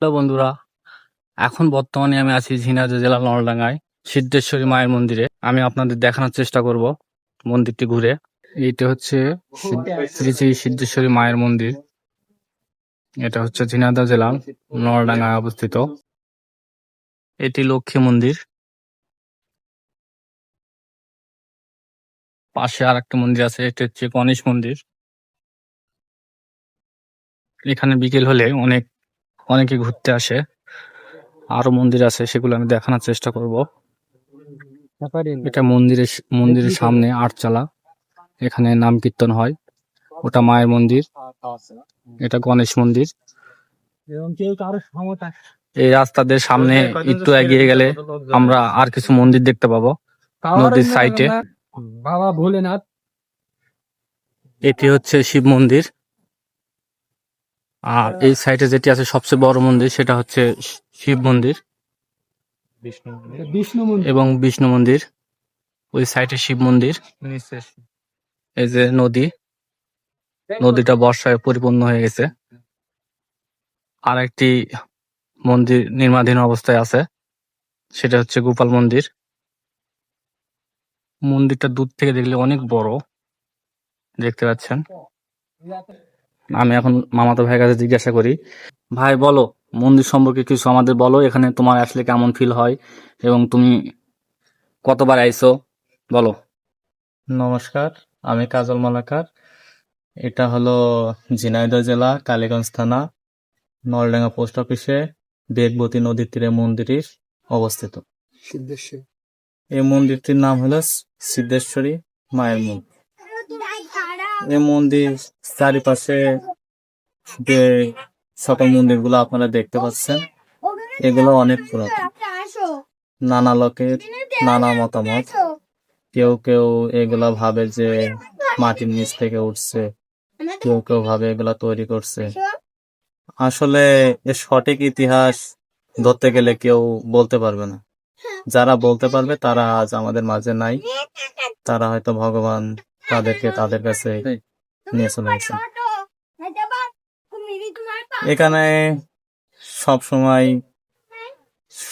Hello বন্ধুরা, এখন বর্তমানে আমি আছি ঝিনাইদহ জেলার নলডাঙ্গায় সিদ্ধেশ্বরী মায়ের মন্দিরে। আমি আপনাদের দেখানোর চেষ্টা করব মন্দিরটি ঘুরে। এইটা হচ্ছে শ্রী শ্রী সিদ্ধেশ্বরী মায়ের মন্দির। এটা হচ্ছে ঝিনাইদহ জেলার নলডাঙ্গায় অবস্থিত। এটি লক্ষ্মী মন্দির। পাশে আর একটা মন্দির আছে, এটা হচ্ছে গণেশ মন্দির। এখানে বিকেল হলে অনেকে ঘুরতে আসে। আরো মন্দির আছে, সেগুলো আমি দেখানোর চেষ্টা করব। এটা মন্দিরের সামনে আটচালা, এখানে নাম কীর্তন হয়। ওটা মায়ের মন্দির, এটা গণেশ মন্দির। এই রাস্তাদের সামনে একটু এগিয়ে গেলে আমরা আর কিছু মন্দির দেখতে পাবো নদীর সাইডে। বাবা ভোলেনাথ। এটি হচ্ছে শিব মন্দির। আর এই সাইডে যেটি আছে সবচেয়ে বড় মন্দির, সেটা হচ্ছে শিব মন্দির বিষ্ণু মন্দির এবং বিষ্ণু মন্দির। ওই সাইডে শিব মন্দির। এই যে নদীটা বর্ষায় পরিপূর্ণ হয়ে গেছে। আর একটি মন্দির নির্মাণাধীন অবস্থায় আছে, সেটা হচ্ছে গোপাল মন্দির। মন্দিরটা দূর থেকে দেখলে অনেক বড়, দেখতে পাচ্ছেন। আমি এখন মামাতো ভাইয়ের কাছে জিজ্ঞাসা করি, ভাই বলো মন্দির সম্পর্কে কিছু আমাদের বলো। এখানে তোমার আসলে কেমন ফিল হয় এবং তুমি কতবার আইছো বলো। নমস্কার, আমি কাজল মালাকার। এটা হলো ঝিনাইদহ জেলা কালীগঞ্জ থানা নলডাঙ্গা পোস্ট অফিসে বেগবতী নদীর তীরে মন্দিরটি অবস্থিত। এই মন্দিরটির নাম হলো সিদ্ধেশ্বরী মায়ের মন্দির। এই মন্দির চারিপাশে যে সকল মন্দিরগুলো আপনারা দেখতে পাচ্ছেন, এগুলো অনেক পুরাতন। নানা লোকের নানা মতামত। কেউ কেউ এগুলা ভাবে যে মাটির নিচ থেকে উঠছে, কেউ কেউ ভাবে এগুলা তৈরি করছে। আসলে এর সঠিক ইতিহাস ধরতে গেলে কেউ বলতে পারবে না। যারা বলতে পারবে তারা আজ আমাদের মাঝে নাই। তারা হয়তো ভগবান তাদেরকে তাদের কাছে নিয়ে চলে গেছে। এখানে সব সময়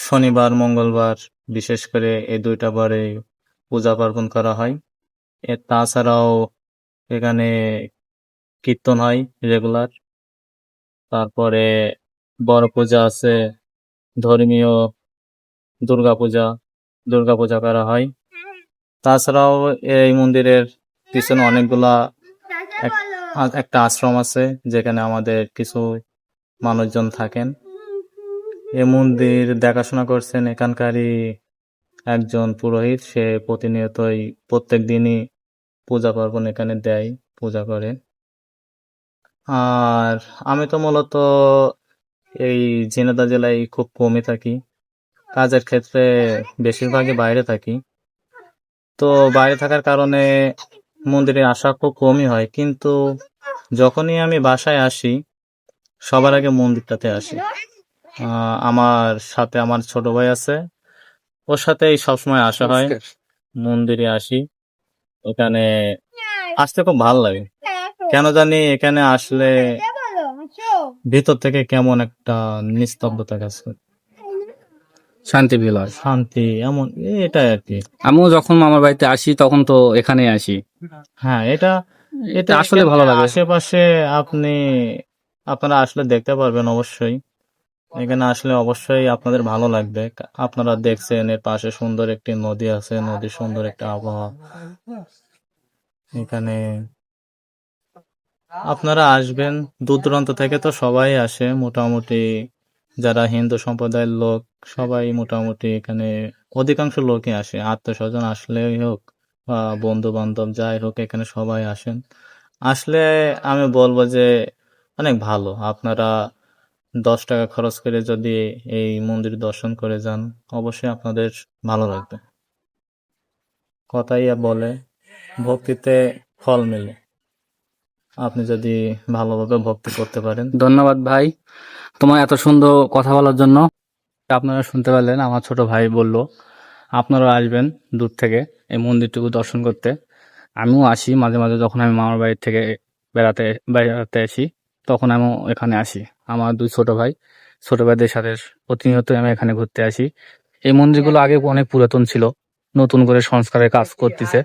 শনিবার মঙ্গলবার বিশেষ করে এই দুইটা বারে পূজা পার্বণ করা হয়। তাছাড়াও এখানে কীর্তন হয় রেগুলার। তারপরে বড় পূজা আছে, ধর্মীয় দুর্গা পূজা করা হয়। তাছাড়াও এই মন্দিরের পিছনে অনেকগুলা একটা আশ্রম আছে, যেখানে আমাদের কিছু মানুষজন থাকেন। এই মন্দির দেখাশোনা করছেন এখানকারই একজন পুরোহিত। সে প্রতিনিয়তই প্রত্যেক দিনই পূজা পার্বণ এখানে দেয়, পূজা করে। আর আমি তো মূলত এই ঝিনাইদহ জেলায় খুব কমই থাকি, কাজের ক্ষেত্রে বেশিরভাগই বাইরে থাকি। তো বাইরে থাকার কারণে মন্দিরে আসা খুব কমই হয়, কিন্তু যখনই আমি বাসায় আসি সবার আগে মন্দিরটাতে আসি। আমার সাথে আমার ছোট ভাই আছে, ওর সাথেই সবসময় আসা হয়। মন্দিরে আসি, এখানে আসতে খুব ভালো লাগে। কেন জানি এখানে আসলে ভিতর থেকে কেমন একটা নিস্তব্ধতা কাজ করে, শান্তি ফিল হয়, শান্তি এমন, এটাই আর কি। আমিও যখন মামার বাড়িতে আসি তখন তো এখানে আসি। হ্যাঁ, এটা এটা আসলে ভালো লাগে। আশেপাশে আপনারা আসলে দেখতে পারবেন অবশ্যই। এখানে আসলে অবশ্যই আপনাদের ভালো লাগবে। আপনারা দেখছেন এর পাশে সুন্দর একটি নদী আছে, নদীর সুন্দর একটা আবহাওয়া। এখানে আপনারা আসবেন, দূর দূরান্ত থেকে তো সবাই আসে মোটামুটি। যারা হিন্দু সম্প্রদায়ের লোক সবাই মোটামুটি এখানে অধিকাংশ লোকই আসে। আত্মীয়স্বজন আসলেই হোক বা বন্ধু বান্ধব যাই হোক, এখানে সবাই আসেন। আসলে আমি বলবো যে অনেক ভালো। আপনারা 10 টাকা খরচ করে যদি এই মন্দির দর্শন করে যান, অবশ্যই আপনাদের ভালো লাগবে। কথাই বলে ভক্তিতে ফল মেলে, আপনি যদি ভালোভাবে ভক্তি করতে পারেন। ধন্যবাদ ভাই তোমার এত সুন্দর কথা বলার জন্য। আপনারা শুনতে পারলেন, আমার ছোট ভাই বলল আপনারা আসবেন দূর থেকে এই মন্দিরটুকু দর্শন করতে। আমিও আসি মাঝে মাঝে, যখন আমি মামার বাড়ি থেকে বেড়াতে আসি তখন আমিও এখানে আসি। আমার 2 ছোট ভাই, ছোট ভাইদের সাথে প্রতিনিয়ত আমি এখানে ঘুরতে আসি। এই মন্দিরগুলো আগে অনেক পুরাতন ছিল, নতুন করে সংস্কারের কাজ করতেছে।